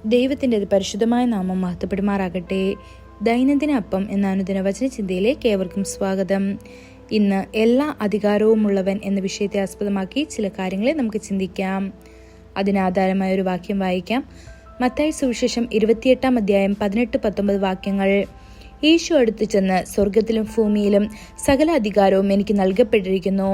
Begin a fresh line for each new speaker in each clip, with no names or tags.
ദൈവത്തിൻ്റെ പരിശുദ്ധമായ നാമം മഹത്വപ്പെടുമാറാകട്ടെ. ദൈനംദിന അപ്പം എന്ന അനുദിന വചന ചിന്തയിലേക്ക് ഏവർക്കും സ്വാഗതം. ഇന്ന് എല്ലാ അധികാരവുമുള്ളവൻ എന്ന വിഷയത്തെ ആസ്പദമാക്കി ചില കാര്യങ്ങളെ നമുക്ക് ചിന്തിക്കാം. അതിനാധാരമായ ഒരു വാക്യം വായിക്കാം. മത്തായി സുവിശേഷം 28 അധ്യായം 18-19 വാക്യങ്ങൾ. യേശു അടുത്തു ചെന്ന്, സ്വർഗത്തിലും ഭൂമിയിലും സകല അധികാരവും എനിക്ക് നൽകപ്പെട്ടിരിക്കുന്നു.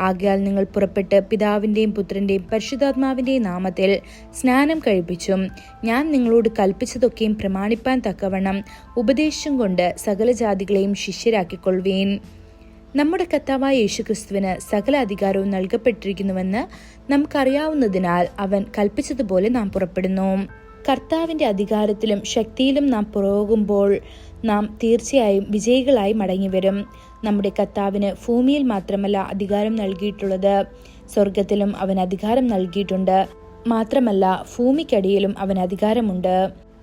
ആകയാൽ നിങ്ങൾ പുറപ്പെട്ട് പിതാവിൻ്റെയും പുത്രൻ്റെയും പരിശുദ്ധാത്മാവിൻ്റെയും നാമത്തിൽ സ്നാനം കഴിപ്പിച്ചും ഞാൻ നിങ്ങളോട് കൽപ്പിച്ചതൊക്കെയും പ്രമാണിപ്പാൻ തക്കവണ്ണം ഉപദേശം കൊണ്ട് സകല ജാതികളെയും ശിഷ്യരാക്കിക്കൊള്ളുവീൻ. നമ്മുടെ കർത്താവായ യേശുക്രിസ്തുവിന് സകല അധികാരവും നൽകപ്പെട്ടിരിക്കുന്നുവെന്ന് നമുക്കറിയാവുന്നതിനാൽ അവൻ കൽപ്പിച്ചതുപോലെ നാം പുറപ്പെടുന്നു. കർത്താവിൻ്റെ അധികാരത്തിലും ശക്തിയിലും നാം പുറകുമ്പോൾ നാം തീർച്ചയായും വിജയികളായി മടങ്ങിവരും. നമ്മുടെ കർത്താവിന് ഭൂമിയിൽ മാത്രമല്ല അധികാരം നൽകിയിട്ടുള്ളത്, സ്വർഗത്തിലും അവൻ അധികാരം നൽകിയിട്ടുണ്ട്. മാത്രമല്ല, ഭൂമിക്കടിയിലും അവൻ അധികാരമുണ്ട്.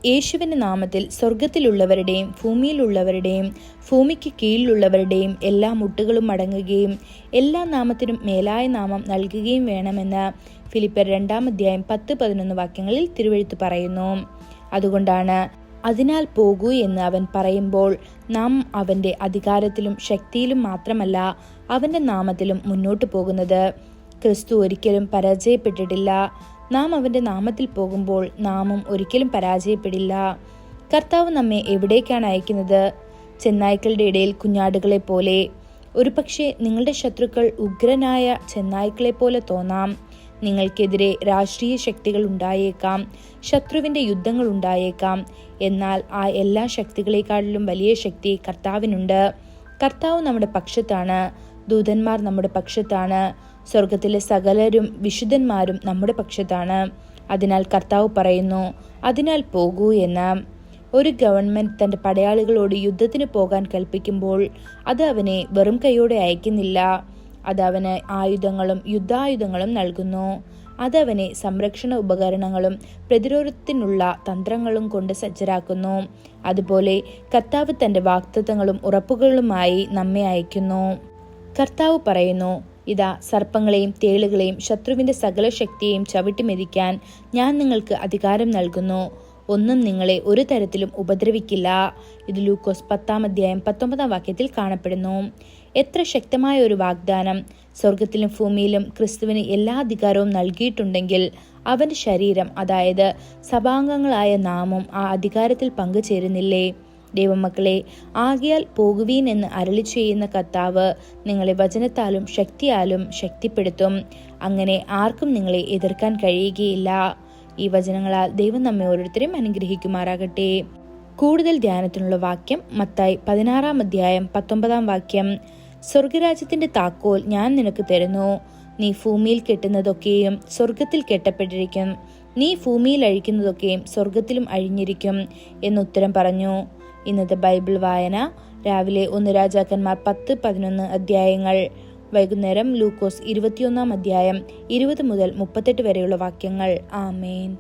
യേശുവിൻ്റെ നാമത്തിൽ സ്വർഗത്തിലുള്ളവരുടെയും ഭൂമിയിലുള്ളവരുടെയും ഭൂമിക്ക് കീഴിലുള്ളവരുടെയും എല്ലാ മുട്ടുകളും മടങ്ങുകയും എല്ലാ നാമത്തിനും മേലായ നാമം നൽകുകയും വേണമെന്ന് ഫിലിപ്പിയർ 2 അധ്യായം 10-11 വാക്യങ്ങളിൽ തിരുവെഴുത്ത് പറയുന്നു. അതുകൊണ്ടാണ് അതിനാൽ പോകൂ എന്ന് അവൻ പറയുമ്പോൾ നാം അവൻ്റെ അധികാരത്തിലും ശക്തിയിലും മാത്രമല്ല അവൻ്റെ നാമത്തിലും മുന്നോട്ട് പോകുന്നത്. ക്രിസ്തു ഒരിക്കലും പരാജയപ്പെട്ടിട്ടില്ല. നാം അവൻ്റെ നാമത്തിൽ പോകുമ്പോൾ നാമും ഒരിക്കലും പരാജയപ്പെടില്ല. കർത്താവ് നമ്മെ എവിടേക്കാണ് അയക്കുന്നത്? ചെന്നായ്ക്കളുടെ ഇടയിൽ കുഞ്ഞാടുകളെ പോലെ. ഒരുപക്ഷെ നിങ്ങളുടെ ശത്രുക്കൾ ഉഗ്രനായ ചെന്നായ്ക്കളെ പോലെ തോന്നാം. നിങ്ങൾക്കെതിരെ രാഷ്ട്രീയ ശക്തികൾ ഉണ്ടായേക്കാം, ശത്രുവിൻ്റെ യുദ്ധങ്ങൾ ഉണ്ടായേക്കാം. എന്നാൽ ആ എല്ലാ ശക്തികളെക്കാളിലും വലിയ ശക്തി കർത്താവിനുണ്ട്. കർത്താവ് നമ്മുടെ പക്ഷത്താണ്. ദൂതന്മാർ നമ്മുടെ പക്ഷത്താണ്. സ്വർഗത്തിലെ സകലരും വിശുദ്ധന്മാരും നമ്മുടെ പക്ഷത്താണ്. അതിനാൽ കർത്താവ് പറയുന്നു, അതിനാൽ പോകൂ എന്ന്. ഒരു ഗവൺമെന്റ് തൻ്റെ പടയാളികളോട് യുദ്ധത്തിന് പോകാൻ കൽപ്പിക്കുമ്പോൾ അത് അവനെ വെറും കൈയോടെ അയക്കുന്നില്ല. അതവന് ആയുധങ്ങളും യുദ്ധായുധങ്ങളും നൽകുന്നു. അതവനെ സംരക്ഷണ ഉപകരണങ്ങളും പ്രതിരോധത്തിനുള്ള തന്ത്രങ്ങളും കൊണ്ട് സജ്ജരാക്കുന്നു. അതുപോലെ കർത്താവ് തൻ്റെ വാഗ്ദത്തങ്ങളും ഉറപ്പുകളുമായി നമ്മെ അയക്കുന്നു. കർത്താവ് പറയുന്നു, ഇതാ സർപ്പങ്ങളെയും തേളുകളെയും ശത്രുവിൻ്റെ സകല ശക്തിയെയും ചവിട്ടി മെതിക്കാൻ ഞാൻ നിങ്ങൾക്ക് അധികാരം നൽകുന്നു. ഒന്നും നിങ്ങളെ ഒരു തരത്തിലും ഉപദ്രവിക്കില്ല. ഇത് ലൂക്കോസ് 10 അധ്യായം 19 വാക്യത്തിൽ കാണപ്പെടുന്നു. എത്ര ശക്തമായ ഒരു വാഗ്ദാനം! സ്വർഗത്തിലും ഭൂമിയിലും ക്രിസ്തുവിന് എല്ലാ അധികാരവും നൽകിയിട്ടുണ്ടെങ്കിൽ അവൻ്റെ ശരീരം, അതായത് സഭാംഗങ്ങളായ നാമും ആ അധികാരത്തിൽ പങ്കുചേരുന്നില്ലേ? ദൈവമക്കളെ, ആകയാൽ പോകുവീൻ എന്ന് അരുളി ചെയ്യുന്ന കർത്താവ് നിങ്ങളെ വചനത്താലും ശക്തിയാലും ശക്തിപ്പെടുത്തും. അങ്ങനെ ആർക്കും നിങ്ങളെ എതിർക്കാൻ കഴിയുകയില്ല. ഈ വചനങ്ങളാൽ ദൈവം നമ്മെ ഓരോരുത്തരെയും അനുഗ്രഹിക്കുമാറാകട്ടെ. കൂടുതൽ ധ്യാനത്തിനുള്ള വാക്യം മത്തായി 16 അധ്യായം 19 വാക്യം. സ്വർഗരാജ്യത്തിന്റെ താക്കോൽ ഞാൻ നിനക്ക് തരുന്നു. നീ ഭൂമിയിൽ കെട്ടുന്നതൊക്കെയും സ്വർഗത്തിൽ കെട്ടപ്പെട്ടിരിക്കും, നീ ഭൂമിയിൽ അഴിക്കുന്നതൊക്കെയും സ്വർഗത്തിലും അഴിഞ്ഞിരിക്കും എന്നുത്തരം പറഞ്ഞു. ഇന്നത്തെ ബൈബിൾ വായന: രാവിലെ 1 രാജാക്കന്മാർ 10-11 അധ്യായങ്ങൾ, വൈകുന്നേരം ലൂക്കോസ് 21 അധ്യായം 20 മുതൽ 38 വരെയുള്ള വാക്യങ്ങൾ. ആമേൻ.